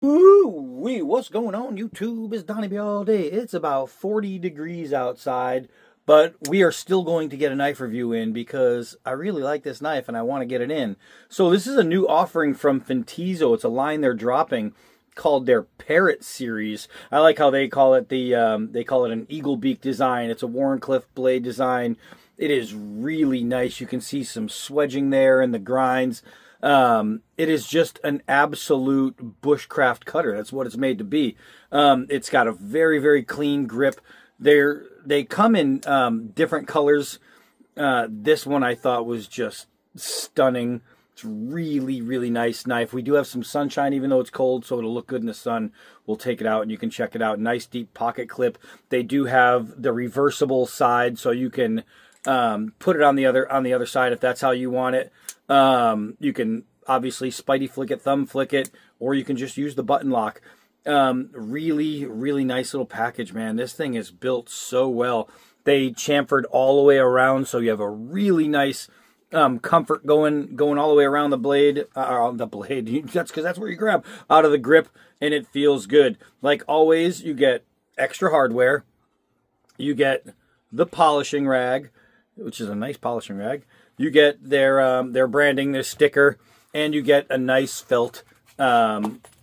Ooh-wee, what's going on, YouTube? It's Donnie B all day. It's about 40 degrees outside, but we are still going to get a knife review in because I really like this knife and I want to get it in. So this is a new offering from Fintiso. It's a line they're dropping called their Parrot Series. I like how they call it they call it an eagle beak design. It's a Wharncliffe blade design. It is really nice. You can see some swedging there in the grinds. It is just an absolute bushcraft cutter. That's what it's made to be. It's got a very, very clean grip. They come in different colors. This one I thought was just stunning. It's really, really nice knife. We do have some sunshine, even though it's cold, so it'll look good in the sun. We'll take it out and you can check it out. Nice deep pocket clip. They do have the reversible side, so you can put it on the other side if that's how you want it. You can obviously spidey flick it, thumb flick it, or you can just use the button lock. Really, really nice little package, man. This thing is built so well. They chamfered all the way around, so you have a really nice comfort going all the way around the blade. That's because that's where you grab out of the grip, and it feels good. Like always, you get extra hardware. You get the polishing rag, which is a nice polishing rag. You get their branding, their sticker, and you get a nice felt,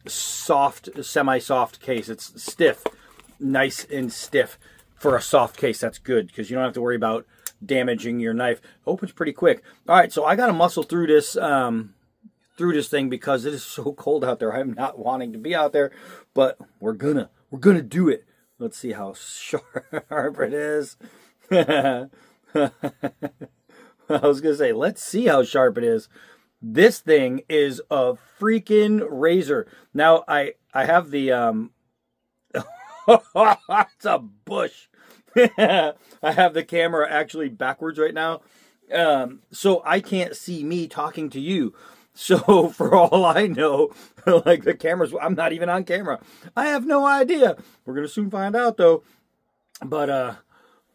soft, semi-soft case. It's stiff, nice and stiff for a soft case. That's good because you don't have to worry about damaging your knife. Opens pretty quick. All right, so I got to muscle through this thing because it is so cold out there. I'm not wanting to be out there, but we're gonna do it. Let's see how sharp it is. I was going to say, let's see how sharp it is. This thing is a freaking razor. Now, I have the, it's a bush. I have the camera actually backwards right now. So I can't see me talking to you. So for all I know, like the camera's, I'm not even on camera. I have no idea. We're going to soon find out though. But,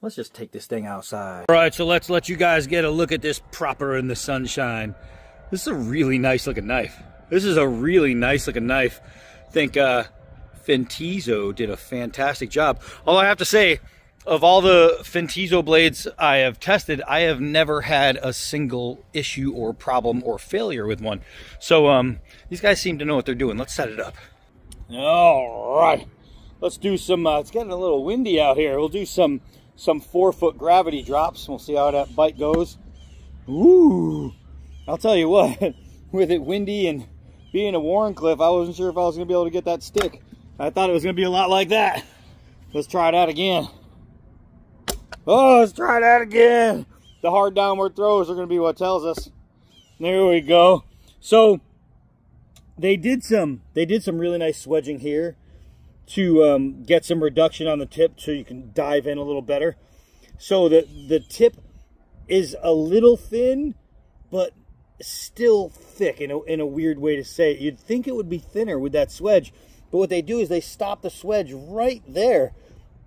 let's just take this thing outside. All right, so let's let you guys get a look at this proper in the sunshine. This is a really nice looking knife. I think Fintiso did a fantastic job. Although I have to say, of all the Fintiso blades I have tested, I have never had a single issue or problem or failure with one. So these guys seem to know what they're doing. Let's set it up. All right, let's do some, it's getting a little windy out here. We'll do some 4-foot gravity drops. We'll see how that bite goes. Ooh, I'll tell you what, with it windy and being a Wharncliffe, I wasn't sure if I was going to be able to get that stick. I thought it was going to be a lot like that. Let's try that again. Oh, let's try that again. The hard downward throws are going to be what tells us. There we go. So they did some really nice swedging here to get some reduction on the tip so you can dive in a little better. So the tip is a little thin, but still thick in a weird way to say it. You'd think it would be thinner with that swedge, but what they do is they stop the swedge right there.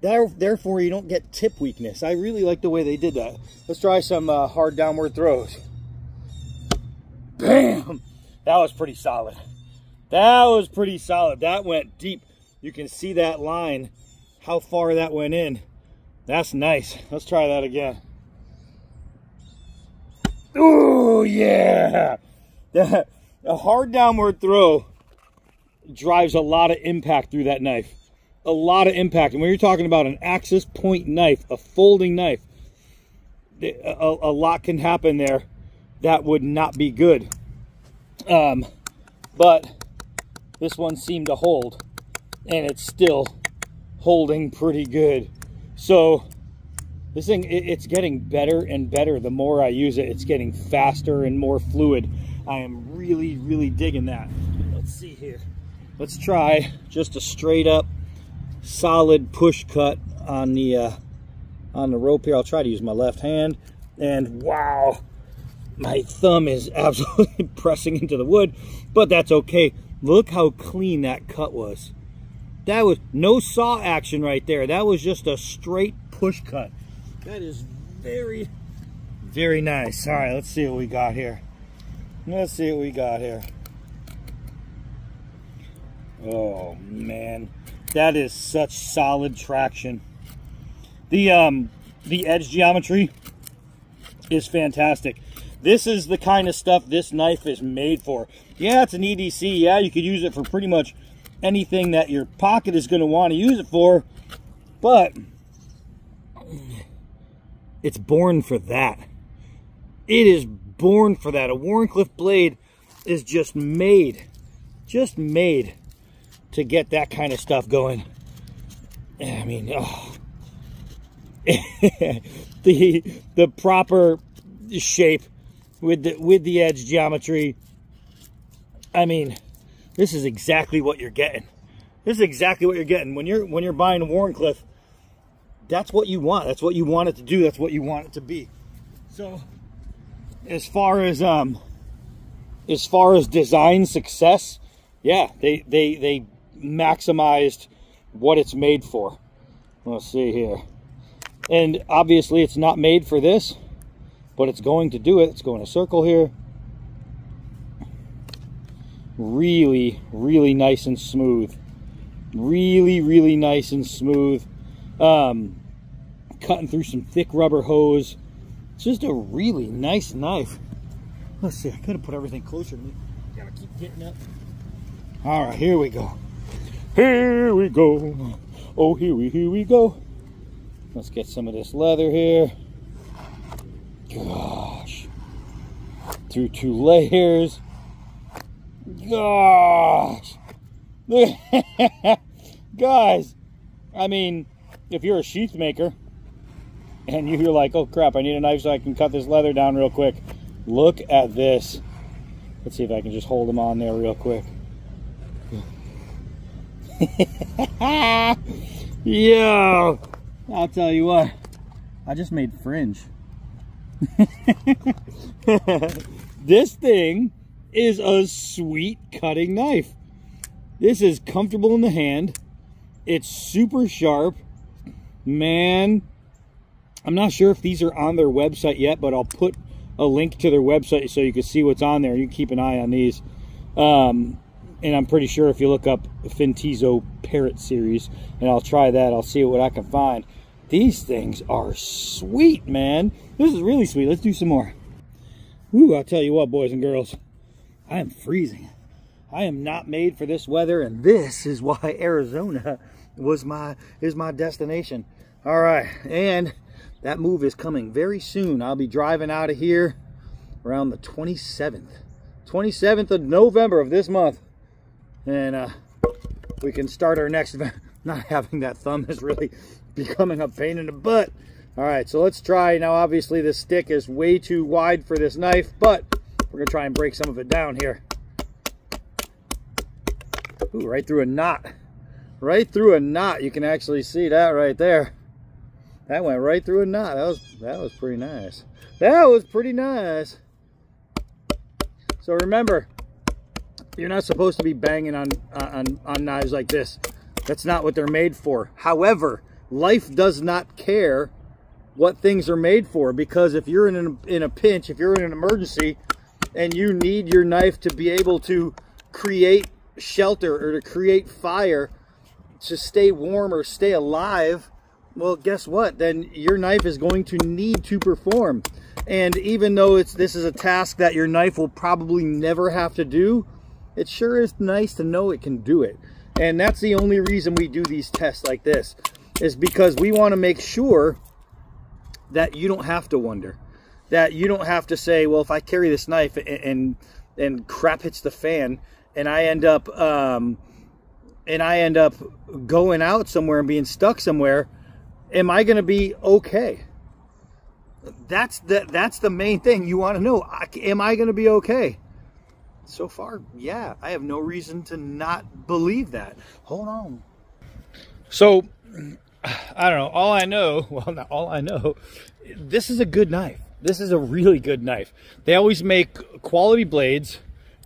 Therefore, you don't get tip weakness. I really like the way they did that. Let's try some hard downward throws. Bam! That was pretty solid. That went deep. You can see that line, how far that went in. That's nice. Let's try that again. Oh, yeah. A hard downward throw drives a lot of impact through that knife. A lot of impact. And when you're talking about an axis point knife, a folding knife, a lot can happen there that would not be good. But this one seemed to hold. And it's still holding pretty good. So this thing, it's getting better and better. The more I use it, it's getting faster and more fluid. I am really, really digging that. Let's see here. Let's try just a straight up solid push cut on the rope here. I'll try to use my left hand. And wow, my thumb is absolutely pressing into the wood, but that's okay. Look how clean that cut was. That was no saw action right there. That was just a straight push cut. That is very, very nice. All right, let's see what we got here. Oh man, that is such solid traction. The edge geometry is fantastic. This is the kind of stuff this knife is made for. Yeah, it's an EDC. Yeah, you could use it for pretty much anything that your pocket is going to want to use it for, but it's born for that. It is born for that. A Wharncliffe blade is just made to get that kind of stuff going. I mean, oh. the proper shape with the edge geometry. I mean, this is exactly what you're getting. This is exactly what you're getting when you're buying a Wharncliffe. That's what you want. That's what you want it to do. That's what you want it to be. So, as far as design success, yeah, they maximized what it's made for. Let's see here. And obviously it's not made for this, but it's going to do it. It's going to circle here. Really, really nice and smooth. Really, really nice and smooth. Cutting through some thick rubber hose. It's just a really nice knife. Let's see, I could have put everything closer to me. Gotta keep getting up. All right, here we go. Here we go. Oh, here we go. Let's get some of this leather here. Gosh. Through 2 layers. Gosh. Guys, I mean, if you're a sheath maker and you're like, oh crap, I need a knife so I can cut this leather down real quick. Look at this. Let's see if I can just hold them on there real quick. Yo, I'll tell you what, I just made fringe. This thing is a sweet cutting knife. This is comfortable in the hand. It's super sharp. Man, I'm not sure if these are on their website yet, but I'll put a link to their website so you can see what's on there. You can keep an eye on these. And I'm pretty sure if you look up Fintiso Parrot Series, and I'll try that, I'll see what I can find. These things are sweet, man. This is really sweet. Let's do some more. Woo, I'll tell you what, boys and girls, I am freezing. I am not made for this weather, and this is why Arizona is my destination. All right, and that move is coming very soon. I'll be driving out of here around the 27th of November of this month. And we can start our next event. Not having that thumb is really becoming a pain in the butt. All right, so let's try. Now, obviously, this stick is way too wide for this knife, but we're going to try and break some of it down here. Ooh, right through a knot. Right through a knot. You can actually see that right there. That went right through a knot. That was pretty nice. That was pretty nice. So remember, you're not supposed to be banging on knives like this. That's not what they're made for. However, life does not care what things are made for, because if you're in a pinch, if you're in an emergency, and you need your knife to be able to create shelter or to create fire, to stay warm or stay alive, well, guess what? Then your knife is going to need to perform. And even though this is a task that your knife will probably never have to do, it sure is nice to know it can do it. And that's the only reason we do these tests like this, is because we want to make sure that you don't have to wonder, that you don't have to say, well, if I carry this knife and crap hits the fan and I end up going out somewhere and being stuck somewhere, am I going to be okay? That's the main thing you want to know. Am I going to be okay? So far, yeah, I have no reason to not believe that. Hold on. So, I don't know. All I know, well, not all I know, this is a good knife. This is a really good knife. They always make quality blades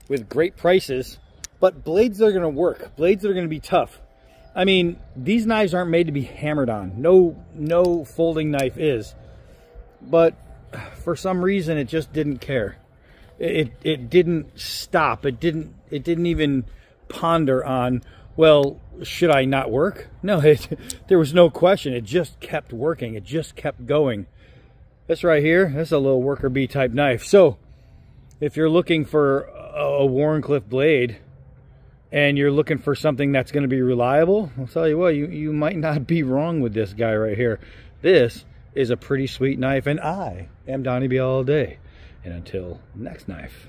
with great prices, but blades that are going to work, blades that are going to be tough. I mean, these knives aren't made to be hammered on. No folding knife is. But for some reason, it just didn't care. It didn't stop. It didn't even ponder on Well, should I not work? No, there was no question. It just kept working. It just kept going. This right here, that's a little worker bee type knife. So if you're looking for a Wharncliffe blade and you're looking for something that's going to be reliable, I'll tell you what, you might not be wrong with this guy right here. This is a pretty sweet knife, and I am Donnie B all day. And until next knife.